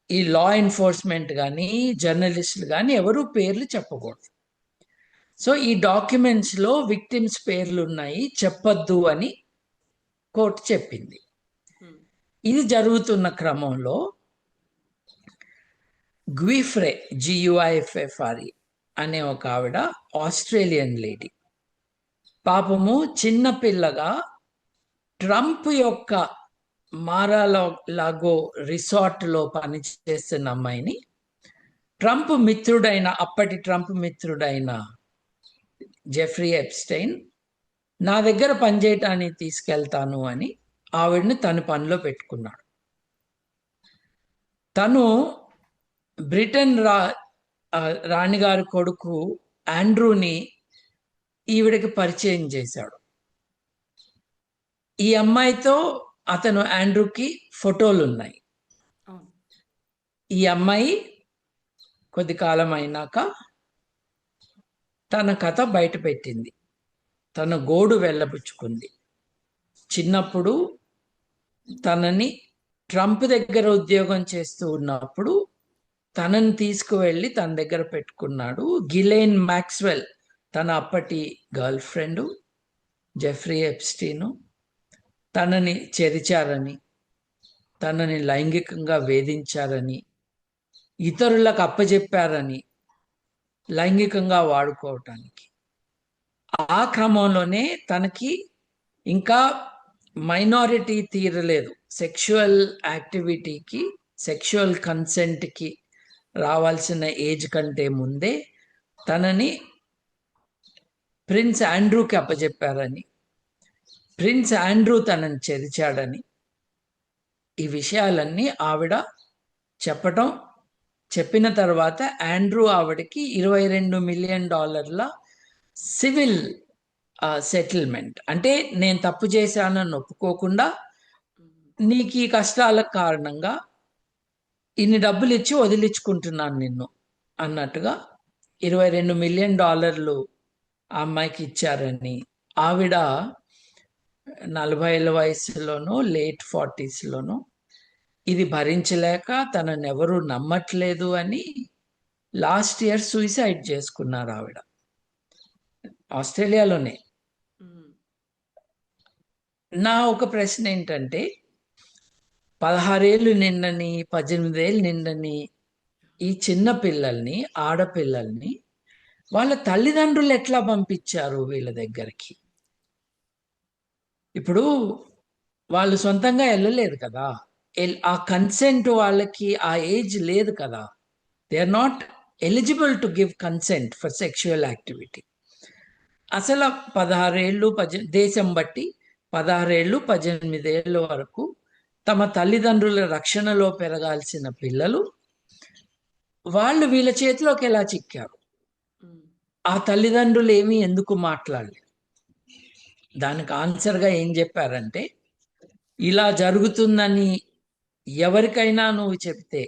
ఈ లా ఎన్ఫోర్స్మెంట్ కానీ జర్నలిస్టులు కానీ ఎవరు పేర్లు చెప్పకూడదు. సో ఈ డాక్యుమెంట్స్లో విక్టిమ్స్ పేర్లు ఉన్నాయి, చెప్పొద్దు అని కోర్టు చెప్పింది. ఇది జరుగుతున్న క్రమంలో గ్విఫ్రే, GUIFFRE అనే ఒక ఆవిడ, ఆస్ట్రేలియన్ లేడీ, పాపము చిన్నపిల్లగా ట్రంప్ యొక్క మారాలాగో రిసార్ట్లో పనిచేస్తున్న అమ్మాయిని ట్రంప్ మిత్రుడైన, అప్పటి ట్రంప్ మిత్రుడైన జెఫ్రీ ఎప్స్టైన్ నా దగ్గర పనిచేయటానికి తీసుకెళ్తాను అని ఆవిడని తన పనిలో పెట్టుకున్నాడు. తను బ్రిటన్ రాణిగారి కొడుకు ఆండ్రూని ఈవిడకి పరిచయం చేశాడు. ఈ అమ్మాయితో అతను ఆండ్రూకి ఫోటోలు ఉన్నాయి. అవును. ఈ అమ్మాయి కొద్ది కాలం అయినాక తన కథ బయట పెట్టింది. తన గోడు వెళ్ళబుచ్చుకుంది. చిన్నప్పుడు తనని ట్రంప్ దగ్గర ఉద్యోగం చేస్తూ ఉన్నప్పుడు తనని తీసుకువెళ్ళి తన దగ్గర పెట్టుకున్నాడు. గిలెయిన్ మ్యాక్స్వెల్ తన అప్పటి గర్ల్ ఫ్రెండ్, జెఫ్రీ ఎప్స్టీను తనని చెరిచారని, తనని లైంగికంగా వేధించారని, ఇతరులకు అప్పజెప్పారని, లైంగికంగా వాడుకోవటానికి. ఆ క్రమంలోనే తనకి ఇంకా మైనారిటీ తీరలేదు. సెక్షువల్ యాక్టివిటీకి, సెక్షువల్ కన్సెంట్కి రావాల్సిన ఏజ్ కంటే ముందే తనని ప్రిన్స్ ఆండ్రూకి అప్పజెప్పారని, ప్రిన్స్ ఆండ్రూ తనని చెరిచాడని, ఈ విషయాలన్నీ ఆవిడ చెప్పిన తర్వాత ఆండ్రూ ఆవిడకి $22 మిలియన్ సివిల్ సెటిల్మెంట్, అంటే నేను తప్పు చేశానని ఒప్పుకోకుండా నీకు ఈ కష్టాల కారణంగా ఇన్ని డబ్బులు ఇచ్చి వదిలించుకుంటున్నాను నిన్ను అన్నట్టుగా $22 మిలియన్ ఆ అమ్మాయికి ఇచ్చారని, ఆవిడ 40 వయసులోనో లేట్ 40స్లోనో ఇది భరించలేక తనని ఎవరు నమ్మట్లేదు అని లాస్ట్ ఇయర్ సూసైడ్ చేసుకున్నారు ఆవిడ, ఆస్ట్రేలియాలోనే. నా ఒక ప్రశ్న ఏంటంటే, 16 ఏళ్ళు నిండని, 18 ఏళ్ళు నిండని ఈ చిన్న పిల్లల్ని, ఆడపిల్లల్ని వాళ్ళ తల్లిదండ్రులు ఎట్లా పంపించారు వీళ్ళ దగ్గరికి? ఇప్పుడు వాళ్ళు సొంతంగా వెళ్ళలేదు కదా, ఆ కన్సెంట్ వాళ్ళకి ఆ ఏజ్ లేదు కదా. They are not eligible to give consent for sexual activity. అసలు 16 ఏళ్ళు దేశం బట్టి 16 ఏళ్ళు 18 ఏళ్ళ వరకు తమ తల్లిదండ్రుల రక్షణలో పెరగాల్సిన పిల్లలు వాళ్ళు వీళ్ళ చేతిలోకి ఎలా చిక్కారు? ఆ తల్లిదండ్రులు ఏమీ ఎందుకు మాట్లాడలేదు? దానికి ఆన్సర్గా ఏం చెప్పారంటే, ఇలా జరుగుతుందని ఎవరికైనా నువ్వు చెప్తే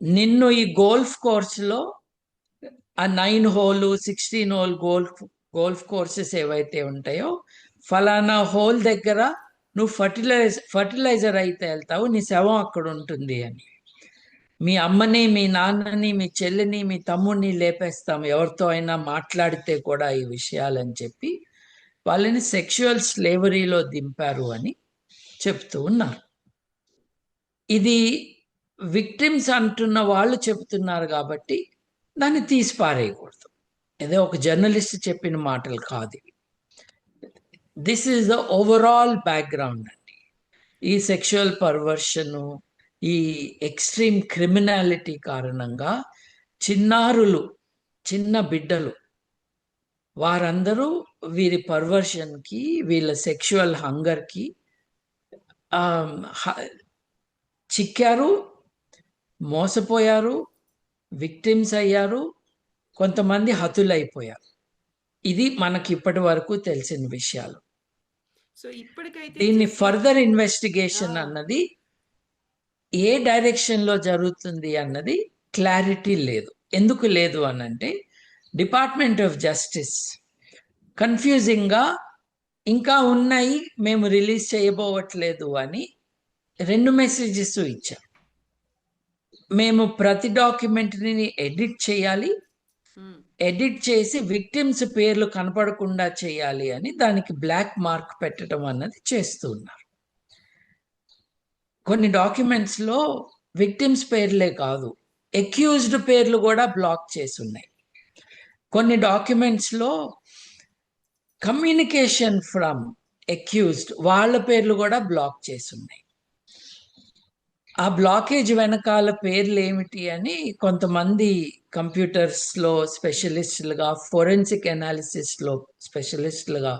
నిన్ను ఈ గోల్ఫ్ కోర్సులో ఆ 9 హోల్ 16 హోల్ గోల్ఫ్ కోర్సెస్ ఏవైతే ఉంటాయో ఫలానా హోల్ దగ్గర నువ్వు ఫర్టిలైజర్ అయితే వెళ్తావు, నీ శవం అక్కడ ఉంటుంది అని. మీ అమ్మని, మీ నాన్నని, మీ చెల్లిని, మీ తమ్ముడిని లేపేస్తాం ఎవరితో అయినా మాట్లాడితే కూడా ఈ విషయాలని చెప్పి వాళ్ళని సెక్షువల్ స్లేవరీలో దింపారు అని చెప్తూ ఉన్నారు. ఇది విక్టిమ్స్ అంటున్న వాళ్ళు చెప్తున్నారు కాబట్టి దాన్ని తీసి పారేయకూడదు. ఏదో ఒక జర్నలిస్ట్ చెప్పిన మాటలు కాదు ఇవి. This is the overall background అండి. ఈ సెక్షువల్ పర్వర్షను, ఈ ఎక్స్ట్రీమ్ క్రిమినాలిటీ కారణంగా చిన్నారులు, చిన్న బిడ్డలు వారందరూ వీరి పర్వర్షన్కి, వీళ్ళ సెక్షువల్ హంగర్కి చిక్కారు, మోసపోయారు, విక్టిమ్స్ అయ్యారు, కొంతమంది హతులైపోయారు. ఇది మనకి ఇప్పటి వరకు తెలిసిన విషయాలు. సో ఇప్పటికైతే దీన్ని ఫర్దర్ ఇన్వెస్టిగేషన్ అన్నది ఏ డైరెక్షన్లో జరుగుతుంది అన్నది క్లారిటీ లేదు. ఎందుకు లేదు అనంటే, డిపార్ట్మెంట్ ఆఫ్ జస్టిస్ కన్ఫ్యూజింగ్గా ఇంకా ఉన్నాయి, మేము రిలీజ్ చేయబోవట్లేదు అని 2 మెసేజెస్ ఇచ్చాం. మేము ప్రతి డాక్యుమెంటరీని ఎడిట్ చేయాలి, ఎడిట్ చేసి విక్టిమ్స్ పేర్లు కనపడకుండా చేయాలి అని దానికి బ్లాక్ మార్క్ పెట్టడం అన్నది చేస్తున్నారు. కొన్ని డాక్యుమెంట్స్లో విక్టిమ్స్ పేర్లే కాదు, అక్యూజ్డ్ పేర్లు కూడా బ్లాక్ చేసి ఉన్నాయి. కొన్ని డాక్యుమెంట్స్లో కమ్యూనికేషన్ ఫ్రమ్ అక్యూజ్డ్ వాళ్ళ పేర్లు కూడా బ్లాక్ చేసి ఉన్నాయి. ఆ బ్లాకేజ్ వెనకాల పేర్లు ఏమిటి అని కొంతమంది కంప్యూటర్స్లో స్పెషలిస్టులుగా, ఫోరెన్సిక్ అనాలిసిస్లో స్పెషలిస్టులుగా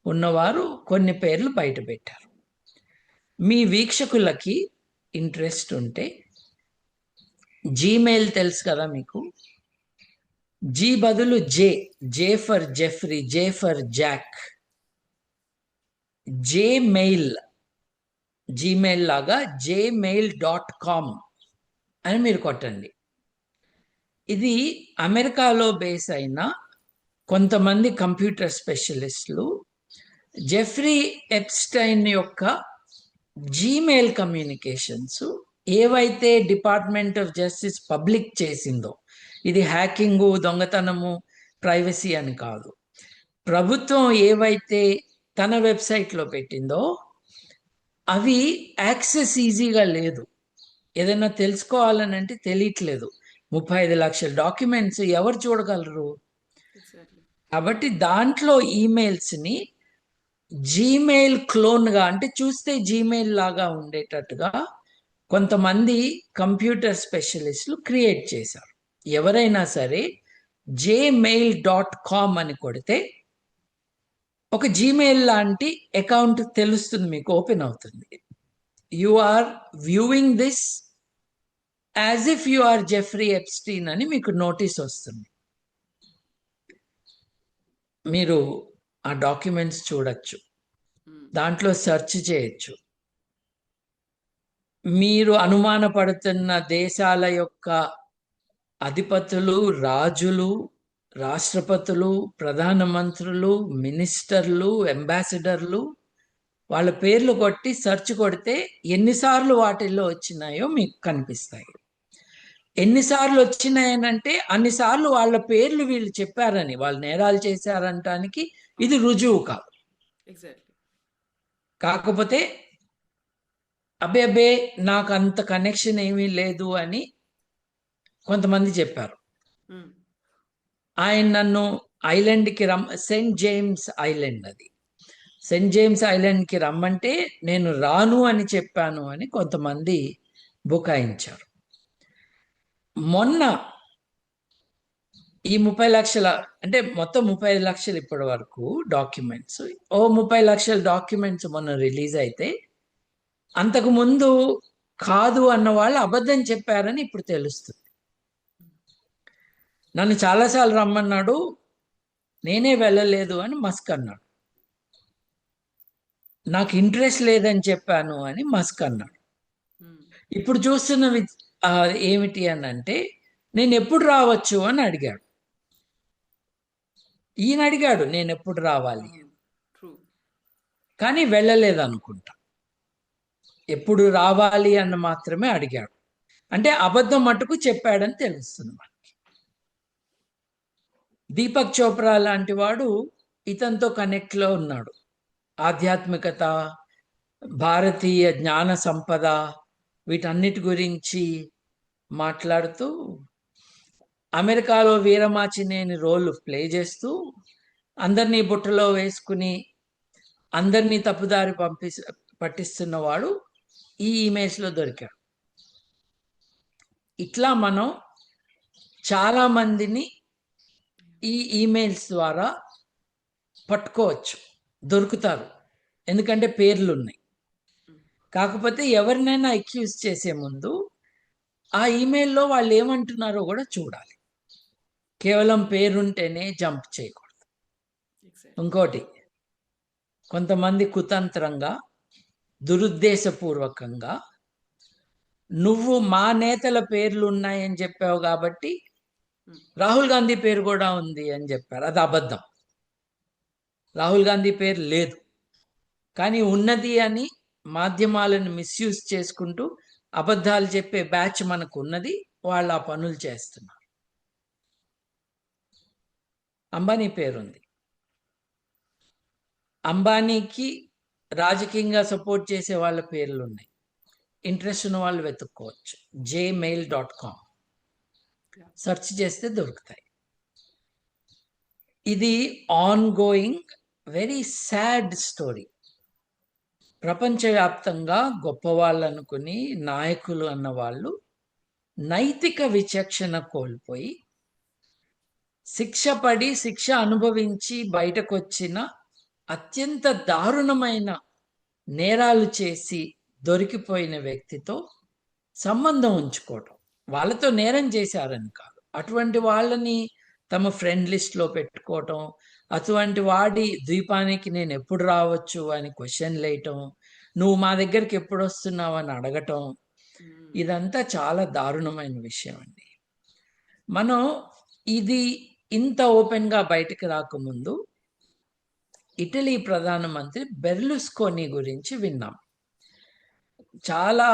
ఉన్నవారు కొన్ని పేర్లు బయట పెట్టారు. మీ వీక్షకులకి ఇంట్రెస్ట్ ఉంటే జీమెయిల్ తెలుసు కదా మీకు. జీ బదులు J, J for Jeffrey, J for Jack, Jmail, Gmail లాగా gmail.com అని మీరు కొట్టండి. ఇది అమెరికాలో బేస్ అయిన కొంతమంది కంప్యూటర్ స్పెషలిస్టులు జెఫ్రీ ఎప్స్టైన్ యొక్క జీమెయిల్ కమ్యూనికేషన్స్ ఏవైతే డిపార్ట్మెంట్ ఆఫ్ జస్టిస్ పబ్లిక్ చేసిందో, ఇది హ్యాకింగు, దొంగతనము, ప్రైవసీ అని కాదు, ప్రభుత్వం ఏవైతే తన వెబ్సైట్లో పెట్టిందో అవి యాక్సెస్ ఈజీగా లేదు. ఏదైనా తెలుసుకోవాలని అంటే తెలియట్లేదు. 35 లక్షల డాక్యుమెంట్స్ ఎవరు చూడగలరు? కాబట్టి దాంట్లో ఈమెయిల్స్ని జీమెయిల్ క్లోన్గా, అంటే చూస్తే జీమెయిల్ లాగా ఉండేటట్టుగా కొంతమంది కంప్యూటర్ స్పెషలిస్టులు క్రియేట్ చేశారు. ఎవరైనా సరే gmail.com అని కొడితే ఒక జీమెయిల్ లాంటి అకౌంట్ తెలుస్తుంది, మీకు ఓపెన్ అవుతుంది. You are viewing this as if you are Jeffrey Epstein అని మీకు నోటీస్ వస్తుంది. మీరు ఆ డాక్యుమెంట్స్ చూడొచ్చు, దాంట్లో సెర్చ్ చేయొచ్చు. మీరు అనుమానపడుతున్న దేశాల యొక్క అధిపతులు, రాజులు, రాష్ట్రపతులు, ప్రధానమంత్రులు, మినిస్టర్లు, అంబాసిడర్లు, వాళ్ళ పేర్లు కొట్టి సెర్చ్ కొడితే ఎన్నిసార్లు వాటిల్లో వచ్చినాయో మీకు కనిపిస్తాయి. ఎన్నిసార్లు వచ్చినాయనంటే అన్నిసార్లు వాళ్ళ పేర్లు వీళ్ళు చెప్పారని, వాళ్ళు నేరాలు చేశారంటానికి ఇది రుజువు కాదు. కాకపోతే అబ్బే నాకు అంత కనెక్షన్ ఏమీ లేదు అని కొంతమంది చెప్పారు. ఆయన నన్ను ఐలాండ్కి సెయింట్ జేమ్స్ ఐలాండ్, అది సెయింట్ జేమ్స్ ఐలాండ్కి రమ్మంటే నేను రాను అని చెప్పాను అని కొంతమంది బుకాయించారు. మొన్న ఈ 30 లక్షల, అంటే మొత్తం 35 లక్షలు ఇప్పటి వరకు డాక్యుమెంట్స్, 30 లక్షల డాక్యుమెంట్స్ మొన్న రిలీజ్ అయితే అంతకు ముందు కాదు అన్న వాళ్ళు అబద్ధం చెప్పారని ఇప్పుడు తెలుస్తుంది. నన్ను చాలాసార్లు రమ్మన్నాడు, నేనే వెళ్ళలేదు అని మస్క్ అన్నాడు. నాకు ఇంట్రెస్ట్ లేదని చెప్పాను అని మస్క్ అన్నాడు. ఇప్పుడు చూస్తున్న ఏమిటి అని అంటే, నేను ఎప్పుడు రావచ్చు అని అడిగాడు. ఈయన అడిగాడు నేను ఎప్పుడు రావాలి, కానీ వెళ్ళలేదు అనుకుంటా. ఎప్పుడు రావాలి అన్న మాత్రమే అడిగాడు. అంటే అబద్ధం మటుకు చెప్పాడని తెలుస్తుంది మనకి. దీపక్ చోప్రా లాంటి వాడు ఇతనితో కనెక్ట్లో ఉన్నాడు. ఆధ్యాత్మికత, భారతీయ జ్ఞాన సంపద, వీటన్నిటి గురించి మాట్లాడుతూ అమెరికాలో వీరమాచినేని రోల్ ప్లే చేస్తూ అందరినీ బుట్టలో వేసుకుని అందరినీ తప్పుదారి పట్టిస్తున్నవాడు ఈ ఇమేజ్లో దొరికాడు. ఇట్లా మనం చాలా మందిని ఈ ఈమెయిల్స్ ద్వారా పట్టుకోవచ్చు, దొరుకుతారు. ఎందుకంటే పేర్లు ఉన్నాయి. కాకపోతే ఎవరినైనా అక్యూజ్ చేసే ముందు ఆ ఈమెయిల్లో వాళ్ళు ఏమంటున్నారో కూడా చూడాలి. కేవలం పేరుంటేనే జంప్ చేయకూడదు. ఇంకోటి, కొంతమంది కుతంత్రంగా, దురుద్దేశపూర్వకంగా నువ్వు మా నేతల పేర్లు ఉన్నాయని చెప్పావు కాబట్టి రాహుల్ గాంధీ పేరు కూడా ఉంది అని చెప్పారు. అది అబద్ధం. రాహుల్ గాంధీ పేరు లేదు, కానీ ఉన్నది అని మాధ్యమాలను మిస్యూజ్ చేసుకుంటూ అబద్ధాలు చెప్పే బ్యాచ్ మనకు ఉన్నది. వాళ్ళు ఆ పనులు చేస్తున్నారు. అంబానీ పేరుంది. అంబానీకి రాజకీయంగా సపోర్ట్ చేసే వాళ్ళ పేర్లు ఉన్నాయి. ఇంట్రెస్ట్ ఉన్న వాళ్ళు వెతుక్కోవచ్చు. gmail.com సెర్చ్ చేస్తే దొరుకుతాయి. ఇది on going very sad story. ప్రపంచవ్యాప్తంగా గొప్పవాళ్ళు అనుకుని నాయకులు అన్న వాళ్ళు నైతిక విచక్షణ కోల్పోయి శిక్ష పడి, శిక్ష అనుభవించి బయటకు వచ్చిన అత్యంత దారుణమైన నేరాలు చేసి దొరికిపోయిన వ్యక్తితో సంబంధం ఉంచుకోవటం. వాళ్ళతో నేరం చేశారని కాదు. అటువంటి వాళ్ళని తమ ఫ్రెండ్ లిస్ట్‌లో పెట్టుకోవటం, అటువంటి వాడి ద్వీపానికి నేనెప్పుడు రావచ్చు అని క్వెషన్‌లేయటం, నువ్వు మా దగ్గరికి ఎప్పుడొస్తున్నావని అడగటం, ఉమ్, ఇదంతా చాలా దారుణమైన విషయం అండి. మనం ఇది ఇంత ఓపెన్‌గా బయటకి రాకముందు ఇటలీ ప్రధానమంత్రి బెర్లుస్కోనీ గురించి విన్నాం. చాలా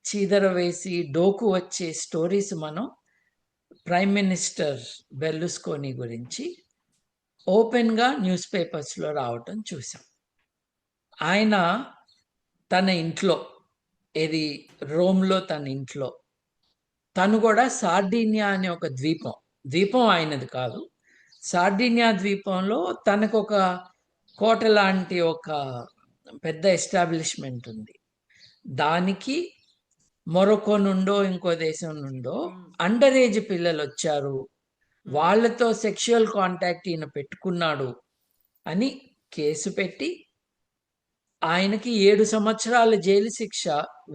చీదర వేసి, డోకు వచ్చే స్టోరీస్ మనం ప్రైమ్ మినిస్టర్ బెర్లుస్కోనీ గురించి ఓపెన్‌గా న్యూస్ పేపర్స్‌లో రావటం చూసాం. ఆయన తన ఇంట్లో, ఏది రోమ్‌లో తన ఇంట్లో, తను కూడా సార్డినియా అనే ఒక ద్వీపం ఆయనది కాదు. సార్డినియా ద్వీపంలో తనకొక కోట లాంటి ఒక పెద్ద ఎస్టాబ్లిష్మెంట్ ఉంది. దానికి మొరొకో నుండో ఇంకో దేశం నుండో అండర్ ఏజ్ పిల్లలు వచ్చారు, వాళ్ళతో సెక్షువల్ కాంటాక్ట్ ఈయన పెట్టుకున్నాడు అని కేసు పెట్టి ఆయనకి 7 సంవత్సరాల జైలు శిక్ష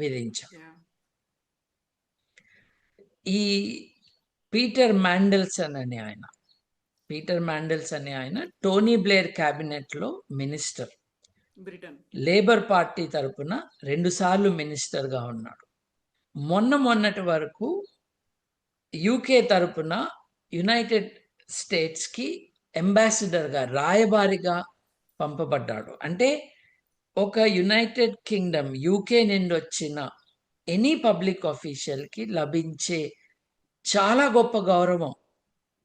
విధించారు. yeah. ఈ పీటర్ మాండెల్సన్ అనే ఆయన టోనీ బ్లేర్ క్యాబినెట్లో మినిస్టర్, బ్రిటన్. లేబర్ పార్టీ తరపున 2 సార్లు మినిస్టర్గా ఉన్నాడు. మొన్నటి వరకు యూకే తరపున యునైటెడ్ స్టేట్స్కి అంబాసిడర్గా, రాయబారిగా పంపబడ్డాడు. అంటే ఒక యునైటెడ్ కింగ్డమ్ యూకే నుండి వచ్చిన ఎనీ పబ్లిక్ ఆఫీషియల్కి లభించే చాలా గొప్ప గౌరవం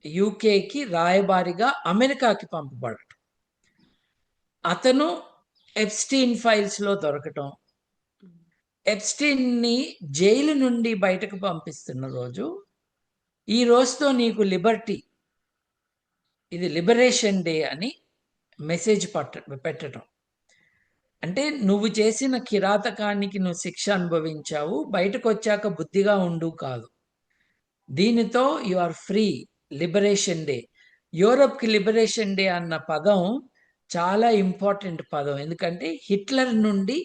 యూకేకి రాయబారిగా అమెరికాకి పంపబడటం. అతను ఎప్స్టీన్ ఫైల్స్లో దొరకటం, ఎప్స్టీన్ని జైలు నుండి బయటకు పంపిస్తున్న రోజు, ఈ రోజుతో నీకు లిబర్టీ, ఇది లిబరేషన్ డే అని మెసేజ్ పెట్టడం. అంటే నువ్వు చేసిన కిరాతకానికి నువ్వు శిక్ష అనుభవించావు, బయటకు వచ్చాక బుద్ధిగా ఉండు కాదు. దీనితో you are free, liberation day. యూరప్కి లిబరేషన్ డే అన్న పదం చాలా ఇంపార్టెంట్ పదం. ఎందుకంటే హిట్లర్ నుండి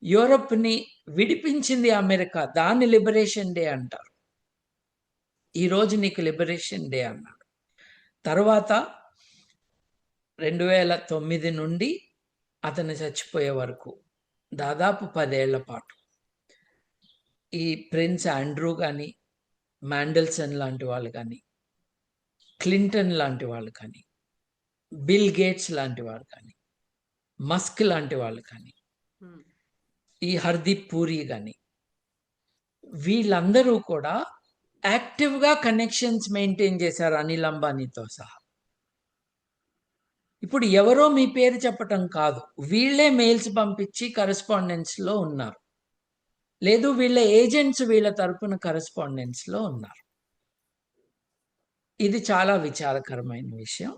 యూరప్ని విడిపించింది అమెరికా, దాన్ని లిబరేషన్ డే అంటారు. ఈరోజు నీకు లిబరేషన్ డే అన్నాడు. తర్వాత 2009 నుండి అతను చచ్చిపోయే వరకు దాదాపు 10 ఏళ్ల పాటు ఈ ప్రిన్స్ ఆండ్రూ కానీ, మాండెల్సన్ లాంటి వాళ్ళు కానీ, క్లింటన్ లాంటి వాళ్ళు కానీ, బిల్ గేట్స్ లాంటి వాళ్ళు కానీ, మస్క్ లాంటి వాళ్ళు కానీ, ఈ హర్దీప్ పూరి కానీ, వీళ్ళందరూ కూడా యాక్టివ్గా కనెక్షన్స్ మెయింటైన్ చేశారు అనిల్ అంబానీతో సహా. ఇప్పుడు ఎవరో మీ పేరు చెప్పటం కాదు, వీళ్ళే మెయిల్స్ పంపించి కరెస్పాండెన్స్లో ఉన్నారు, లేదు వీళ్ళ ఏజెంట్స్ వీళ్ళ తరపున కరెస్పాండెన్స్లో ఉన్నారు. ఇది చాలా విచారకరమైన విషయం.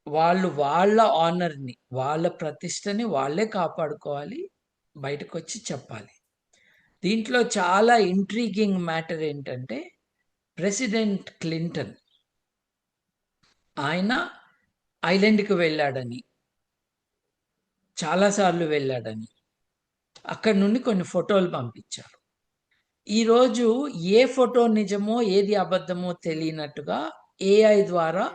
వాళ్ళు వాళ్ళ ఆనర్ని, వాళ్ళ ప్రతిష్టని వాళ్ళే కాపాడుకోవాలి, బయటకు వచ్చి చెప్పాలి. దీంట్లో చాలా ఇంట్రీగింగ్ మ్యాటర్ ఏంటంటే, ప్రెసిడెంట్ క్లింటన్ ఆయన ఐలాండ్కి వెళ్ళాడని, చాలాసార్లు వెళ్ళాడని, అక్కడి నుండి కొన్ని ఫోటోలు పంపించారు. ఈరోజు ఏ ఫోటో నిజమో ఏది అబద్ధమో తెలియనట్టుగా ఏఐ ద్వారా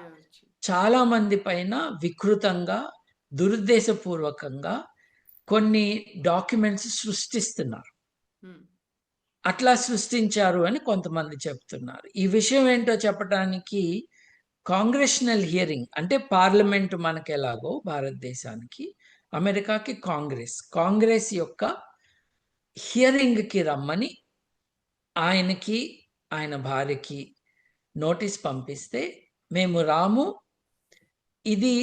చాలా మంది పైన వికృతంగా, దురుద్దేశపూర్వకంగా కొన్ని డాక్యుమెంట్స్ సృష్టిస్తున్నారు. అట్లా సృష్టించారు అని కొంతమంది చెప్తున్నారు. ఈ విషయం ఏంటో చెప్పడానికి కాంగ్రెషనల్ హియరింగ్, అంటే పార్లమెంటు మనకి ఎలాగో భారతదేశానికి, అమెరికాకి కాంగ్రెస్ యొక్క హియరింగ్కి రమ్మని ఆయనకి, ఆయన భార్యకి నోటీస్ పంపిస్తే, మేము రాము, ఇది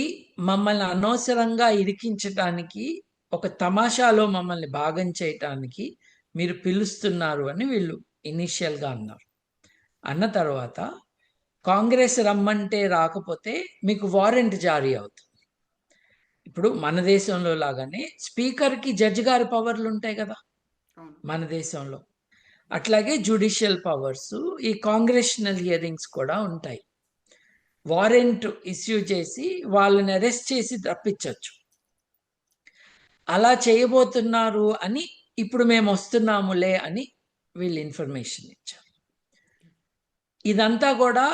మమ్మల్ని అనవసరంగా ఇరికించటానికి, ఒక తమాషాలో మమ్మల్ని భాగం చేయటానికి మీరు పిలుస్తున్నారు అని వీళ్ళు ఇనీషియల్గా అన్నారు. అన్న తర్వాత కాంగ్రెస్ రమ్మంటే రాకపోతే మీకు వారెంట్ జారీ అవుతుంది. ఇప్పుడు మన దేశంలో లాగానే స్పీకర్కి జడ్జి గారి పవర్లు ఉంటాయి కదా మన దేశంలో, అట్లాగే జ్యుడిషియల్ పవర్స్, ఈ కాంగ్రెషనల్ హియరింగ్స్ కూడా ఉంటాయి. వారెంట్ ఇష్యూ చేసి వాళ్ళని అరెస్ట్ చేసి తప్పించవచ్చు. అలా చేయబోతున్నారు అని ఇప్పుడు మేము వస్తున్నాములే అని వీళ్ళు ఇన్ఫర్మేషన్ ఇచ్చారు. ఇదంతా కూడా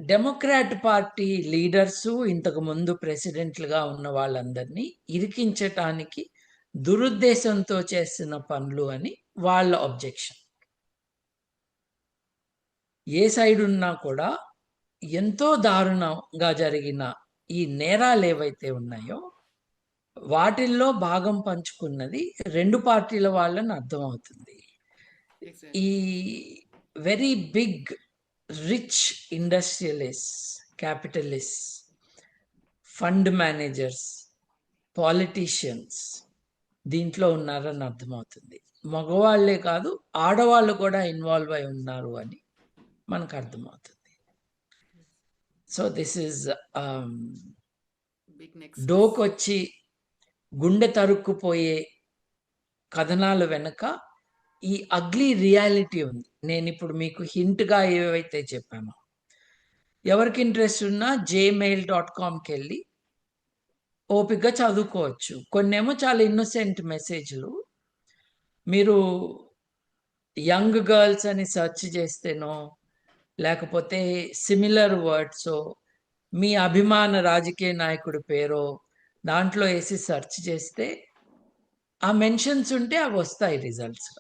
డెమోక్రాట్ పార్టీ లీడర్సు, ఇంతకు ముందు ప్రెసిడెంట్లుగా ఉన్న వాళ్ళందరినీ ఇరికించటానికి దురుద్దేశంతో చేసిన పనులు అని వాళ్ళ అబ్జెక్షన్. ఏ సైడ్ ఉన్నా కూడా ఎంతో దారుణంగా జరిగిన ఈ నేరాలు ఏవైతే ఉన్నాయో వాటిల్లో భాగం పంచుకున్నది రెండు పార్టీల వాళ్ళని అర్థమవుతుంది. ఈ very big rich industrialist, capitalist, fund managers, politicians దీంట్లో ఉన్నారని అర్థమవుతుంది. మగవాళ్లే కాదు, ఆడవాళ్ళు కూడా ఇన్వాల్వ్ అయి ఉన్నారు అని మనకు అర్థమవుతుంది. సో దిస్ ఈజ్ డోకొచ్చి గుండె తరుక్కుపోయే కథనాల వెనుక ఈ అగ్లీ రియాలిటీ ఉంది. నేను ఇప్పుడు మీకు హింట్గా ఏవైతే చెప్పానో, ఎవరికి ఇంట్రెస్ట్ ఉన్నా gmail.comకి వెళ్ళి ఓపికగా చదువుకోవచ్చు. కొన్నేమో చాలా ఇన్నోసెంట్ మెసేజ్లు. మీరు యంగ్ గర్ల్స్ అని సెర్చ్ చేస్తేనో లేకపోతే సిమిలర్ వర్డ్స్ మీ అభిమాన రాజకీయ నాయకుడి పేరో దాంట్లో వేసి సెర్చ్ చేస్తే ఆ మెన్షన్స్ ఉంటే అవి వస్తాయి రిజల్ట్స్.